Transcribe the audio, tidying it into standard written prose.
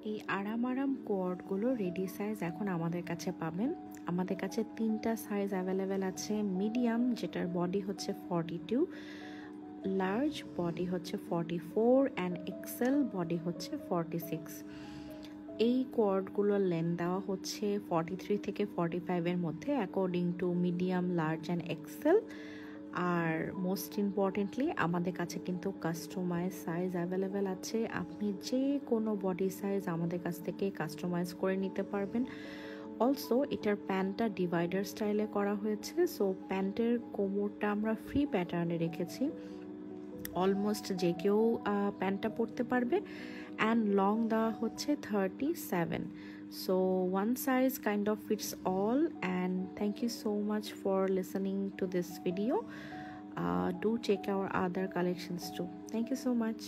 এই আরাম কোয়ার্ডগুলো ready size এখন আমাদের কাছে পাবেন। আমাদের কাছে 3টা সাইজ অ্যাভেলেবেল আছে। মিডিয়াম, যেটার বডি হচ্ছে 42, লার্জ বডি হচ্ছে 44 অ্যান্ড এক্সেল বডি হচ্ছে 46। এই কোয়ার্ডগুলোর লেন্থ দেওয়া হচ্ছে 43 থেকে 45 এর মধ্যে according to medium, large and XL. আর মোস্ট ইম্পর্টেন্টলি আমাদের কাছে কিন্তু কাস্টমাইজ সাইজ অ্যাভেলেবেল আছে। আপনি যে কোনো বডি সাইজ আমাদের কাছ থেকে কাস্টমাইজ করে নিতে পারবেন। অলসো এটার প্যান্টটা ডিভাইডার স্টাইলে করা হয়েছে, সো প্যান্টের কোমরটা আমরা ফ্রি প্যাটার্নে রেখেছি। অলমোস্ট যে কেউ প্যান্টটা পরতে পারবে। অ্যান্ড লং দেওয়া হচ্ছে 37। So one size kind of fits all. And thank you so much for listening to this video. Do check our other collections too. Thank you so much.